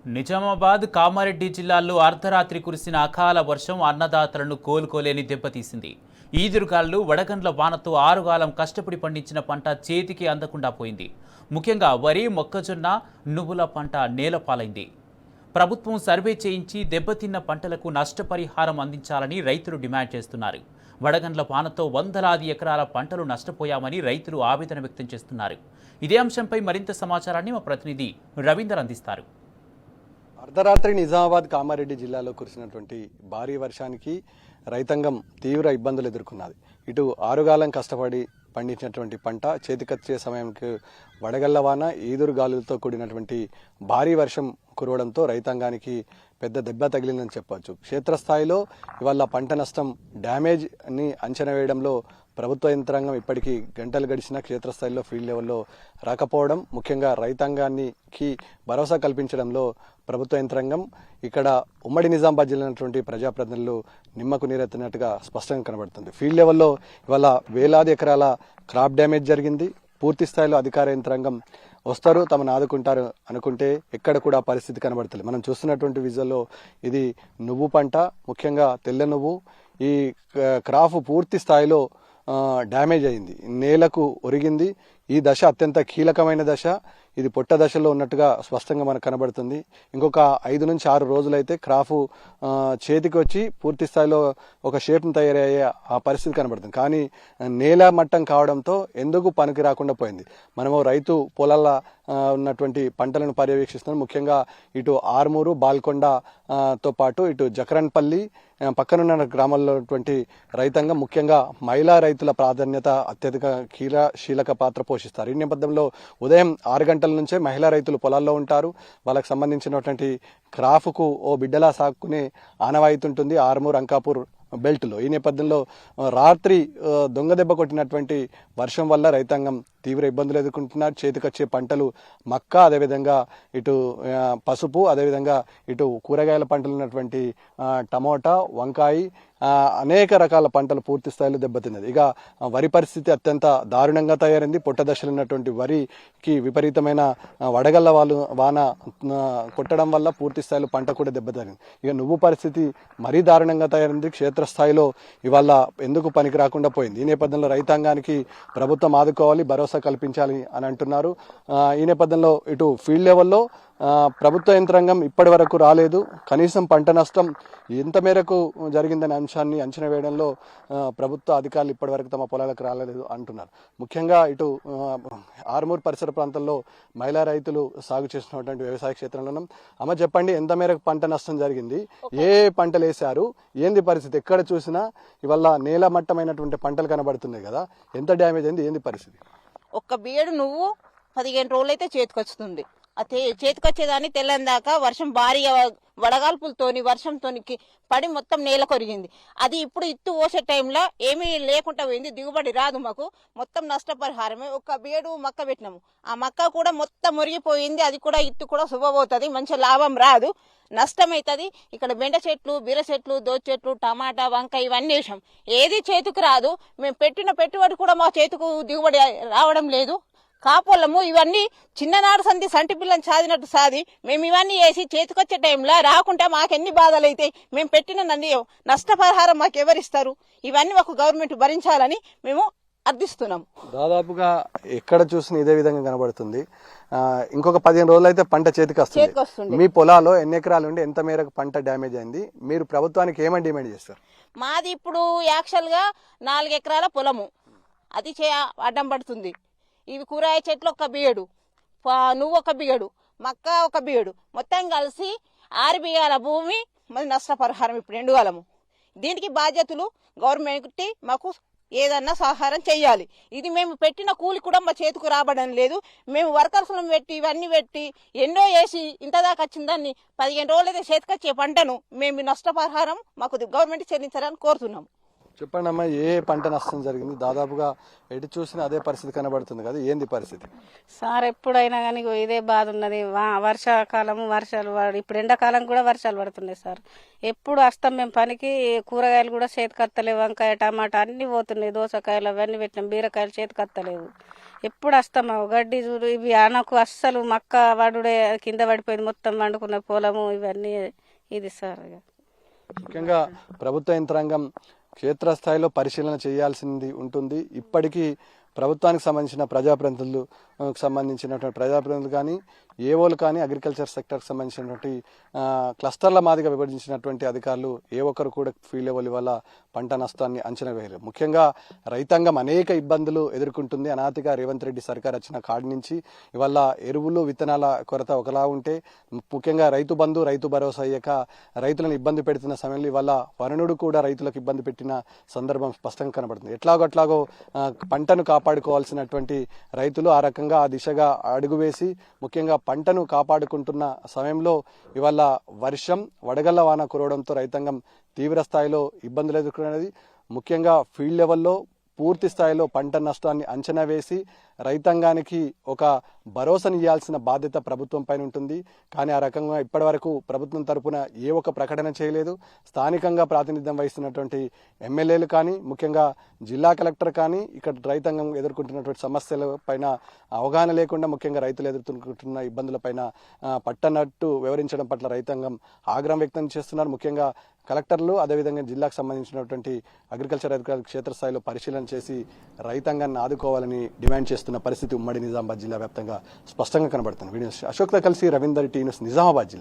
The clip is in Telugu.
నిజామాబాద్, కామారెడ్డి జిల్లాల్లో అర్ధరాత్రి కురిసిన అకాల వర్షం అన్నదాతలను కోలుకోలేని దెబ్బతీసింది. ఈదురుగాలు, వడగండ్ల వానతో ఆరుగాలం కష్టపడి పండించిన పంట చేతికి అందకుండా పోయింది. ముఖ్యంగా వరి, మొక్కజొన్న, నువ్వుల పంట నేలపాలైంది. ప్రభుత్వం సర్వే చేయించి దెబ్బతిన్న పంటలకు నష్టపరిహారం అందించాలని రైతులు డిమాండ్ చేస్తున్నారు. వడగండ్ల వానతో వందలాది ఎకరాల పంటలు నష్టపోయామని రైతులు ఆవేదన వ్యక్తం చేస్తున్నారు. ఇదే అంశంపై మరింత సమాచారాన్ని మా ప్రతినిధి రవీందర్ అందిస్తారు. అర్ధరాత్రి నిజామాబాద్, కామారెడ్డి జిల్లాలో కురిసినటువంటి భారీ వర్షానికి రైతాంగం తీవ్ర ఇబ్బందులు ఎదుర్కొన్నది. ఇటు ఆరుగాలం కష్టపడి పండించినటువంటి పంట చేతికొచ్చే సమయానికి వడగళ్ల వాన, ఈదురు గాలులతో కూడినటువంటి భారీ వర్షం కురవడంతో రైతాంగానికి పెద్ద దెబ్బ తగిలిందని చెప్పవచ్చు. క్షేత్రస్థాయిలో ఇవాళ పంట నష్టం డ్యామేజ్ ని అంచనా వేయడంలో ప్రభుత్వ యంత్రాంగం ఇప్పటికీ గంటలు గడిచిన క్షేత్రస్థాయిలో ఫీల్డ్ లెవెల్లో రాకపోవడం, ముఖ్యంగా రైతాంగానికి భరోసా కల్పించడంలో ప్రభుత్వ యంత్రాంగం ఇక్కడ ఉమ్మడి నిజామాబాద్ జిల్లాటువంటి ప్రజాప్రతినిధులు నిమ్మకు నీరెత్తినట్టుగా స్పష్టంగా కనబడుతుంది. ఫీల్డ్ లెవెల్లో ఇవాళ వేలాది ఎకరాల క్రాప్ డ్యామేజ్ జరిగింది. పూర్తి స్థాయిలో అధికార యంత్రాంగం వస్తారు, తమను ఆదుకుంటారు అనుకుంటే ఎక్కడ కూడా పరిస్థితి కనబడుతుంది. మనం చూస్తున్నటువంటి విజువల్లో ఇది నువ్వు పంట, ముఖ్యంగా తెల్ల నువ్వు. ఈ క్రాప్ పూర్తి స్థాయిలో డ్యామేజ్ అయింది, నేలకు ఒరిగింది. ఈ దశ అత్యంత కీలకమైన దశ. ఇది పొట్ట దశలో ఉన్నట్టుగా స్పష్టంగా మనకు కనబడుతుంది. ఇంకొక 5 నుంచి 6 రోజులైతే క్రాఫ్ చేతికి వచ్చి పూర్తి స్థాయిలో ఒక షేప్ను తయారయ్యే ఆ పరిస్థితి కనబడుతుంది. కానీ నేల మట్టం కావడంతో ఎందుకు పనికి రాకుండా పోయింది. మనము రైతు పొలాల ఉన్నటువంటి పంటలను పర్యవేక్షిస్తున్నాం. ముఖ్యంగా ఇటు ఆర్మూరు, బాల్కొండతో పాటు ఇటు జకరన్పల్లి పక్కనున్న గ్రామాల్లో రైతాంగం, ముఖ్యంగా మహిళా రైతుల ప్రాధాన్యత అత్యధిక కీలక పాత్ర పోషిస్తారు. ఈ నేపథ్యంలో ఉదయం 6 గంటల నుంచే మహిళా రైతులు పొలాల్లో ఉంటారు. వాళ్ళకి సంబంధించినటువంటి క్రాఫ్కు ఓ బిడ్డలా సాక్కునే ఆనవాయితీ ఉంటుంది ఆర్మూర్, అంకాపూర్ బెల్ట్లో. ఈ నేపథ్యంలో రాత్రి దొంగ దెబ్బ కొట్టినటువంటి వర్షం వల్ల రైతాంగం తీవ్ర ఇబ్బందులు ఎదుర్కొంటున్నారు. చేతికొచ్చే పంటలు మక్క, అదేవిధంగా ఇటు పసుపు, అదేవిధంగా ఇటు కూరగాయల పంటలు ఉన్నటువంటి టమోటా, వంకాయ, అనేక రకాల పంటలు పూర్తి స్థాయిలో దెబ్బతిన్నది. ఇక వరి పరిస్థితి అత్యంత దారుణంగా తయారైంది. పొట్ట దశలో ఉన్నటువంటి వరికి విపరీతమైన వడగళ్ల వాన కొట్టడం వల్ల పూర్తి స్థాయిలో పంట కూడా దెబ్బతింది. ఇక నువ్వు పరిస్థితి మరీ దారుణంగా తయారైంది. క్షేత్రస్థాయిలో ఇవాళ ఎందుకు పనికి రాకుండా పోయింది. ఈ నేపథ్యంలో రైతాంగానికి ప్రభుత్వం ఆదుకోవాలి, భరోసా కల్పించాలి అని అంటున్నారు. ఈ నేపథ్యంలో ఇటు ఫీల్డ్ లెవెల్లో ప్రభుత్వ యంత్రాంగం ఇప్పటి వరకు రాలేదు. కనీసం పంట నష్టం ఎంత మేరకు జరిగిందనే అంశాన్ని అంచనా వేయడంలో ప్రభుత్వ అధికారులు ఇప్పటి వరకు తమ పొలాలకు రాలేదు అంటున్నారు. ముఖ్యంగా ఇటు ఆర్మూర్ పరిసర ప్రాంతాల్లో మహిళా రైతులు సాగు చేస్తున్నటువంటి వ్యవసాయ క్షేత్రంలో అమ్మ చెప్పండి, ఎంత మేరకు పంట నష్టం జరిగింది, ఏ పంటలు వేశారు, ఏంది పరిస్థితి? ఎక్కడ చూసినా ఇవాళ నేల మట్టమైనటువంటి పంటలు కనబడుతున్నాయి కదా, ఎంత డ్యామేజ్ అయింది, ఏంది పరిస్థితి? ఒక్క బియ్యడు నువ్వు 15 రోజులు అయితే చేతికొస్తుంది. చేతికొచ్చేదాన్ని తెల్లని దాకా వర్షం భారీగా వడగాల్పులతోని వర్షంతోనికి పడి మొత్తం నేల కొరిగింది. అది ఇప్పుడు ఇత్తు పోసే టైంలో ఏమీ లేకుండా పోయింది. దిగుబడి రాదు మాకు. మొత్తం నష్టపరిహారమే. ఒక బియ్యడు మక్క పెట్టినాము, ఆ మక్క కూడా మొత్తం మురిగిపోయింది. అది కూడా ఇత్తు కూడా శుభపోతుంది, మంచి లాభం రాదు, నష్టమవుతుంది. ఇక్కడ బెండ చెట్లు, బీర చెట్లు, దోస చెట్లు, టమాటా, వంకాయ ఇవన్నీ వేసాం. ఏది చేతికి రాదు. మేము పెట్టిన పెట్టుబడి కూడా మా చేతికి దిగుబడి రావడం లేదు. కాపోళ్ళము ఇవన్నీ చిన్ననాడు సంటి పిల్లని సాదినట్టు సాది మేము ఇవన్నీ వేసి చేతికొచ్చే టైంలో రాకుంటే మాకెన్ని బాధలు అవుతాయి. మేము పెట్టిన నష్టపరిహారం మాకు ఎవరిస్తారు? ఇవన్నీ మాకు గవర్నమెంట్ భరించాలని మేము అర్థిస్తున్నాం. దాదాపుగా ఎక్కడ చూసినా ఇదే విధంగా కనబడుతుంది. ఇంకొక 15 రోజులు అయితే పంట చేతికి వస్తుంది. మీ పొలాల్లో ఎన్ని ఎకరాలు ఉండి ఎంత మేరకు పంట డ్యామేజ్ అయింది? మీరు ప్రభుత్వానికి ఏమని డిమాండ్ చేస్తారు? మాది ఇప్పుడు యాక్చువల్ గా 4 ఎకరాల పొలము, అది అడ్డం పడుతుంది. ఇవి కూరగాయ చెట్లు ఒక బియ్యడు, నువ్వు ఒక బియ్యడు, మక్క ఒక బియ్యడు, మొత్తం కలిసి 6 బియ్యాల భూమి మరి నష్టపరిహారం ఇప్పుడు ఎండుగాలము. దీనికి బాధ్యతలు గవర్నమెంట్ మాకు ఏదన్నా సహాయం చెయ్యాలి. ఇది మేము పెట్టిన కూలి కూడా మా చేతికి రాబడం లేదు. మేము వర్కర్స్లను పెట్టి ఇవన్నీ పెట్టి ఎన్నో వేసి ఇంతదాకా వచ్చిన దాన్ని 15 రోజులైతే చేతికొచ్చే పంటను మేము నష్టపరిహారం మాకు గవర్నమెంట్ చెల్లించాలని కోరుతున్నాము. చెప్పండి అమ్మా, ఏ పంట నష్టం జరిగింది? దాదాపుగా ఎటు చూసినా అదే పరిస్థితి కనబడుతుంది కదా, ఏంది పరిస్థితి? సార్ ఎప్పుడైనా కానీ ఇదే బాధ ఉన్నది. వర్షాకాలము వర్షాలు ఇప్పుడు ఎండాకాలం కూడా వర్షాలు పడుతున్నాయి సార్. ఎప్పుడు వస్తాం మేము పనికి, కూరగాయలు కూడా చేతికత్తలేవు, వంకాయ, టమాటా అన్ని పోతున్నాయి, దోసకాయలు అవన్నీ పెట్టినాం, బీరకాయలు చేతికత్తలేవు. ఎప్పుడు వస్తామా గడ్డి చూడు ఇవి ఆనకు అస్సలు మక్క వడుడే కింద పడిపోయింది మొత్తం వండుకున్న పొలము ఇవన్నీ ఇది సార్ ఇక. ముఖ్యంగా ప్రభుత్వ యంత్రాంగం క్షేత్రస్థాయిలో పరిశీలన చేయాల్సింది ఉంటుంది. ఇప్పటికీ ప్రభుత్వానికి సంబంధించిన ప్రజాప్రతినిధులు కానీ ఏఓలు కానీ అగ్రికల్చర్ సెక్టర్కి సంబంధించినటువంటి క్లస్టర్ల మాదిగా విభజించినటువంటి అధికారులు ఏ ఒక్కరు కూడా ఫీల్డ్ లెవెల్ వల్ల పంట నష్టాన్ని అంచనా వేయలేరు. ముఖ్యంగా రైతాంగం అనేక ఇబ్బందులు ఎదుర్కొంటుంది. అనాదిగా రేవంత్ రెడ్డి సర్కార్ వచ్చిన కాడి నుంచి ఇవాళ ఎరువులు విత్తనాల కొరత ఒకలా ఉంటే ముఖ్యంగా రైతు బంధు రైతు భరోసా అయ్యాక రైతులను ఇబ్బంది పెడుతున్న సమయంలో ఇవాళ వరుణుడు కూడా రైతులకు ఇబ్బంది పెట్టిన సందర్భం స్పష్టంగా కనబడుతుంది. ఎట్లాగో పంటను కాపాడుకోవాల్సినటువంటి రైతులు ఆ రకంగా ఆ దిశగా అడుగు వేసి ముఖ్యంగా పంటను కాపాడుకుంటున్న సమయంలో ఇవాళ వర్షం వడగళ్ల వాన కురవడంతో రైతాంగం తీవ్ర స్థాయిలో ఇబ్బందులు ఎదుర్కొనేది. ముఖ్యంగా ఫీల్డ్ లెవెల్లో పూర్తి స్థాయిలో పంట నష్టాన్ని అంచనా వేసి రైతాంగానికి ఒక భరోసాని ఇవ్వాల్సిన బాధ్యత ప్రభుత్వం పైన ఉంటుంది. కానీ ఆ రకంగా ఇప్పటి వరకు ప్రభుత్వం తరపున ఏ ఒక్క ప్రకటన చేయలేదు. స్థానికంగా ప్రాతినిధ్యం వహిస్తున్నటువంటి ఎమ్మెల్యేలు కానీ ముఖ్యంగా జిల్లా కలెక్టర్ కానీ ఇక్కడ రైతాంగం ఎదుర్కొంటున్నటువంటి సమస్యల పైన అవగాహన లేకుండా ముఖ్యంగా రైతులు ఎదుర్కొంటున్న ఇబ్బందుల పైన పట్టనట్టు వివరించడం పట్ల రైతాంగం ఆగ్రహం వ్యక్తం చేస్తున్నారు. ముఖ్యంగా కలెక్టర్లు అదేవిధంగా జిల్లాకు సంబంధించినటువంటి అగ్రికల్చర్ అధికారులు క్షేత్రస్థాయిలో పరిశీలన చేసి రైతాంగాన్ని ఆదుకోవాలని డిమాండ్ చేస్తున్న పరిస్థితి ఉమ్మడి నిజామాబాద్ జిల్లా వ్యాప్తంగా స్పష్టంగా కనబడుతుంది. వీడియో అశోక్తో కలిసి రవీందర్ టీ న్యూస్ నిజామాబాద్ జిల్లా.